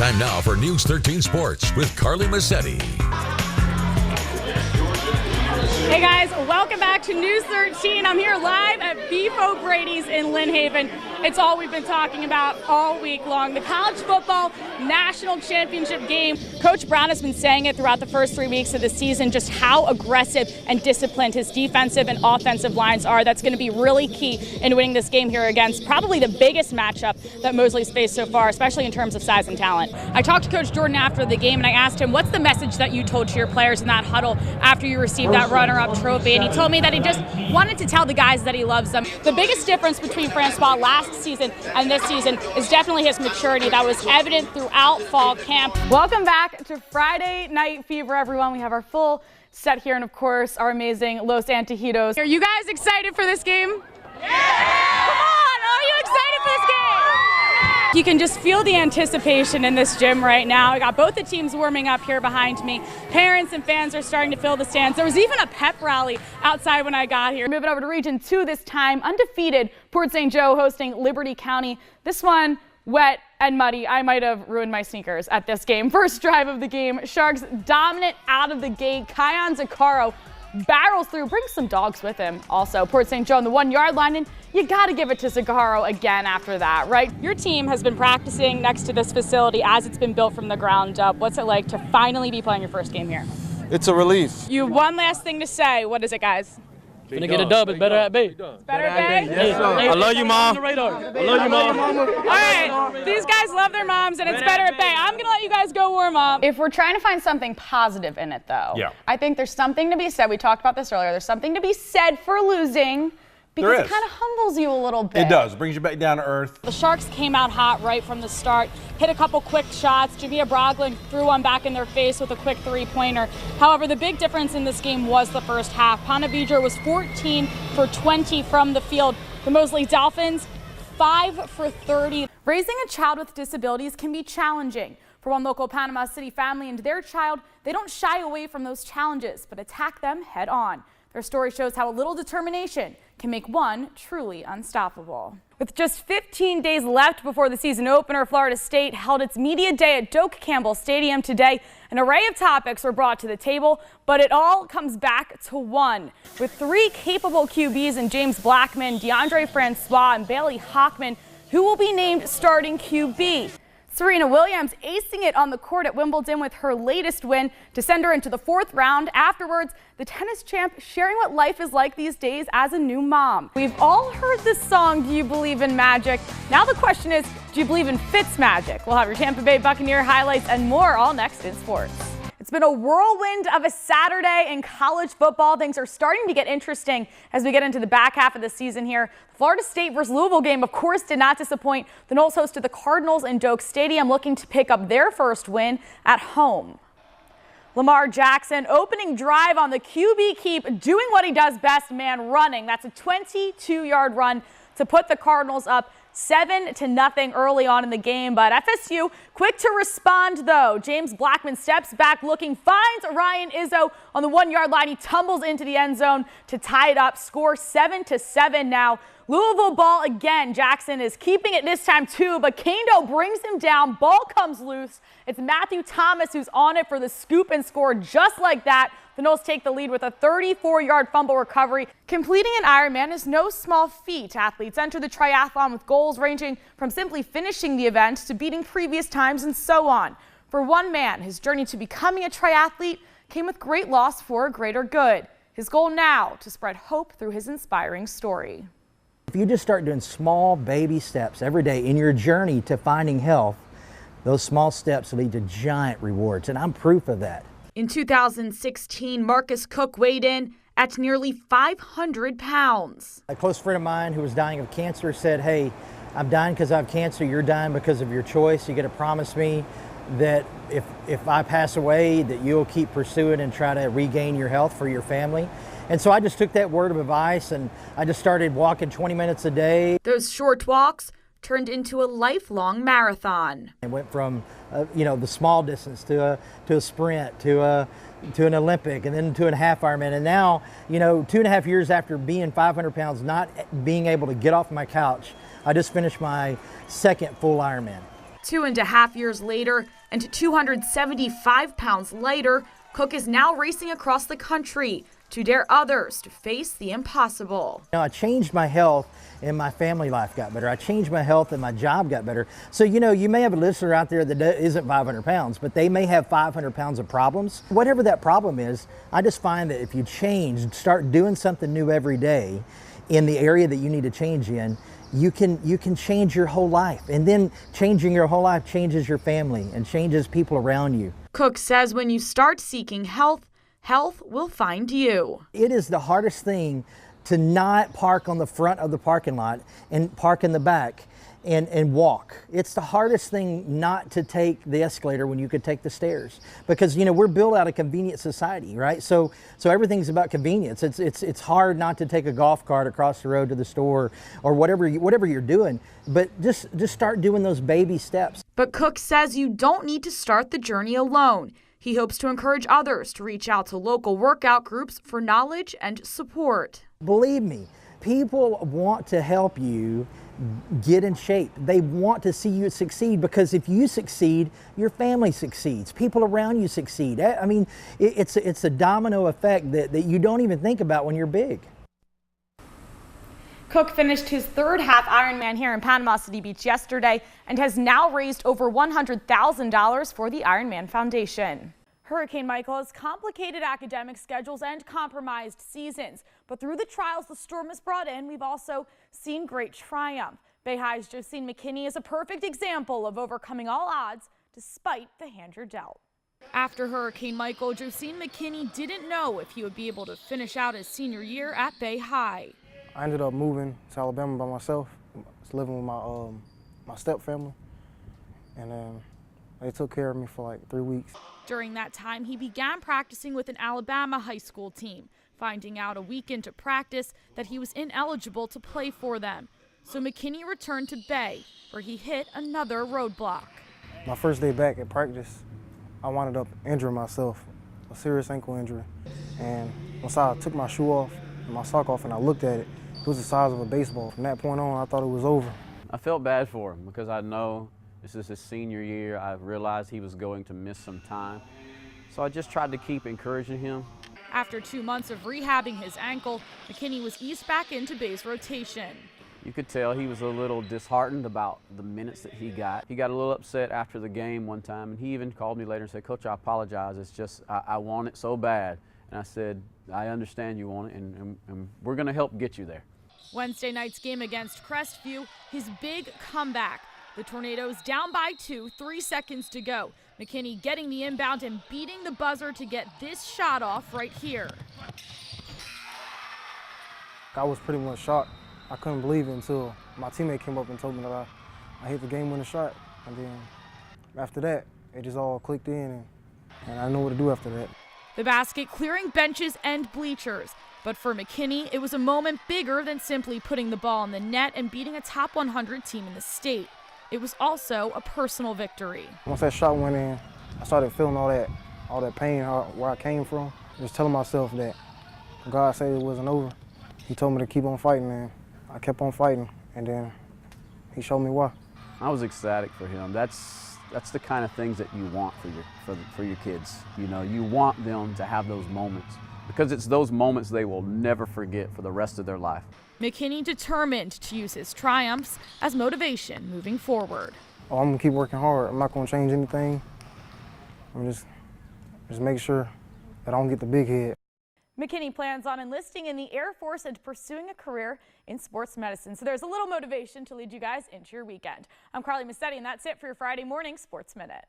Time now for News 13 Sports with Carly Mascitti. Hey guys, welcome back to News 13. I'm here live at Beef O'Brady's in Lynn Haven. It's all we've been talking about all week long, the college football national championship game. Coach Brown has been saying it throughout the first 3 weeks of the season, just how aggressive and disciplined his defensive and offensive lines are. That's going to be really key in winning this game here against probably the biggest matchup that Mosley's faced so far, especially in terms of size and talent. I talked to Coach Jordan after the game and I asked him, what's the message that you told to your players in that huddle after you received that runner-up trophy? And he told me that he just wanted to tell the guys that he loves them. The biggest difference between Francois last season and this season is definitely his maturity. That was evident throughout fall camp. Welcome back to Friday Night Fever, everyone. We have our full set here and, of course, our amazing Los Antojitos. Are you guys excited for this game? Yeah! Come on! Are you excited for this game? You can just feel the anticipation in this gym right now. I got both the teams warming up here behind me. Parents and fans are starting to fill the stands. There was even a pep rally outside when I got here. Moving over to Region 2 this time, undefeated Port St. Joe hosting Liberty County. This one, wet and muddy. I might have ruined my sneakers at this game. First drive of the game, Sharks dominant out of the gate. Kion Zaccaro barrels through, brings some dogs with him. Also, Port St. Joe on the 1 yard line, and you got to give it to Zaccaro again after that, right? Your team has been practicing next to this facility as it's been built from the ground up. What's it like to finally be playing your first game here? It's a relief. You have one last thing to say. What is it, guys? Gonna get a dub. It's better at Bay. It's better at Bay? Yes, I love you, Mom. I love you, Mom. All right, these guys love their moms, and it's better at Bay. I'm going to let you guys go warm up. If we're trying to find something positive in it, though, I think there's something to be said. We talked about this earlier. There's something to be said for losing. Because it kind of humbles you a little bit. It does. Brings you back down to earth. The Sharks came out hot right from the start, hit a couple quick shots. Jamia Brogdon threw one back in their face with a quick three-pointer. However, the big difference in this game was the first half. Pontevedra was 14 for 20 from the field. The Mosley Dolphins, 5 for 30. Raising a child with disabilities can be challenging. For one local Panama City family and their child, they don't shy away from those challenges, but attack them head on. Their story shows how a little determination can make one truly unstoppable. With just 15 days left before the season opener, Florida State held its media day at Doak Campbell Stadium today. An array of topics were brought to the table, but it all comes back to one. With three capable QBs in James Blackman, DeAndre Francois, and Bailey Hockman, who will be named starting QB. Serena Williams acing it on the court at Wimbledon with her latest win to send her into the fourth round. Afterwards, the tennis champ sharing what life is like these days as a new mom. We've all heard this song, Do You Believe in Magic? Now the question is, do you believe in Fitzmagic? We'll have your Tampa Bay Buccaneer highlights and more all next in sports. It's been a whirlwind of a Saturday in college football. Things are starting to get interesting as we get into the back half of the season here. The Florida State versus Louisville game, of course, did not disappoint. The Noles hosted the Cardinals in Doak Stadium, looking to pick up their first win at home. Lamar Jackson opening drive on the QB keep, doing what he does best, man, running. That's a 22-yard run to put the Cardinals up 7-0 early on in the game, but FSU quick to respond though. James Blackman steps back looking, finds Ryan Izzo on the 1 yard line. He tumbles into the end zone to tie it up, score 7-7 now. Louisville ball again. Jackson is keeping it this time too, but Kando brings him down. Ball comes loose. It's Matthew Thomas who's on it for the scoop and score just like that. The Noles take the lead with a 34-yard fumble recovery. Completing an Ironman is no small feat. Athletes enter the triathlon with goals ranging from simply finishing the event to beating previous times and so on. For one man, his journey to becoming a triathlete came with great loss for a greater good. His goal now to spread hope through his inspiring story. If you just start doing small baby steps every day in your journey to finding health, those small steps lead to giant rewards, and I'm proof of that. In 2016, Marcus Cook weighed in at nearly 500 pounds. A close friend of mine who was dying of cancer said, hey, I'm dying because I have cancer, you're dying because of your choice. You got to promise me that if I pass away, that you'll keep pursuing and try to regain your health for your family. And so I just took that word of advice and I just started walking 20 minutes a day. Those short walks turned into a lifelong marathon. It went from the small distance to a sprint to an Olympic and then to a half Ironman. And now, 2.5 years after being 500 pounds, not being able to get off my couch, I just finished my second full Ironman. 2.5 years later and 275 pounds lighter, Cook is now racing across the country to dare others to face the impossible. I changed my health and my family life got better. I changed my health and my job got better. So, you may have a listener out there that isn't 500 pounds, but they may have 500 pounds of problems. Whatever that problem is, I just find that if you start doing something new every day in the area that you need to change in, you can change your whole life. And then changing your whole life changes your family and changes people around you. Cook says when you start seeking health, health will find you. It is the hardest thing to not park on the front of the parking lot and park in the back and walk. It's the hardest thing not to take the escalator when you could take the stairs, because we're built out of convenient society, right? So everything's about convenience. It's hard not to take a golf cart across the road to the store or whatever you're doing, but just start doing those baby steps. But Cook says you don't need to start the journey alone. He hopes to encourage others to reach out to local workout groups for knowledge and support. Believe me, people want to help you get in shape. They want to see you succeed, because if you succeed, your family succeeds. People around you succeed. I mean, it's a domino effect that you don't even think about when you're big. Cook finished his third half Ironman here in Panama City Beach yesterday and has now raised over $100,000 for the Ironman Foundation. Hurricane Michael has complicated academic schedules and compromised seasons. But through the trials the storm has brought in, we've also seen great triumph. Bay High's Josine McKinney is a perfect example of overcoming all odds despite the hand you're dealt. After Hurricane Michael, Josine McKinney didn't know if he would be able to finish out his senior year at Bay High. I ended up moving to Alabama by myself. I was living with my step family, and they took care of me for like 3 weeks. During that time, he began practicing with an Alabama high school team, finding out a week into practice that he was ineligible to play for them. So McKinney returned to Bay, where he hit another roadblock. My first day back at practice, I wound up injuring myself, a serious ankle injury. And once I took my shoe off and my sock off and I looked at it, it was the size of a baseball. From that point on, I thought it was over. I felt bad for him because I know this is his senior year. I realized he was going to miss some time. So I just tried to keep encouraging him. After 2 months of rehabbing his ankle, McKinney was eased back into Bay's rotation. You could tell he was a little disheartened about the minutes that he got. He got a little upset after the game one time, and he even called me later and said, "Coach, I apologize. It's just I want it so bad." And I said, "I understand you want it, and we're going to help get you there." Wednesday night's game against Crestview, his big comeback. The Tornadoes down by 2, 3 seconds to go. McKinney getting the inbound and beating the buzzer to get this shot off right here. I was pretty much shocked. I couldn't believe it until my teammate came up and told me that I hit the game-winning shot. And then after that, it just all clicked in, and I knew what to do after that. The basket clearing benches and bleachers. But for McKinney, it was a moment bigger than simply putting the ball in the net and beating a top 100 team in the state. It was also a personal victory. Once that shot went in, I started feeling all that pain where I came from. Just telling myself that God said it wasn't over. He told me to keep on fighting, and I kept on fighting, and then he showed me why. I was ecstatic for him. That's the kind of things that you want for your kids. You know, you want them to have those moments, because it's those moments they will never forget for the rest of their life. McKinney determined to use his triumphs as motivation moving forward. Oh, I'm gonna keep working hard. I'm not gonna change anything. I'm just make sure that I don't get the big head. McKinney plans on enlisting in the Air Force and pursuing a career in sports medicine. So there's a little motivation to lead you guys into your weekend. I'm Carly Mascitti, and that's it for your Friday morning Sports Minute.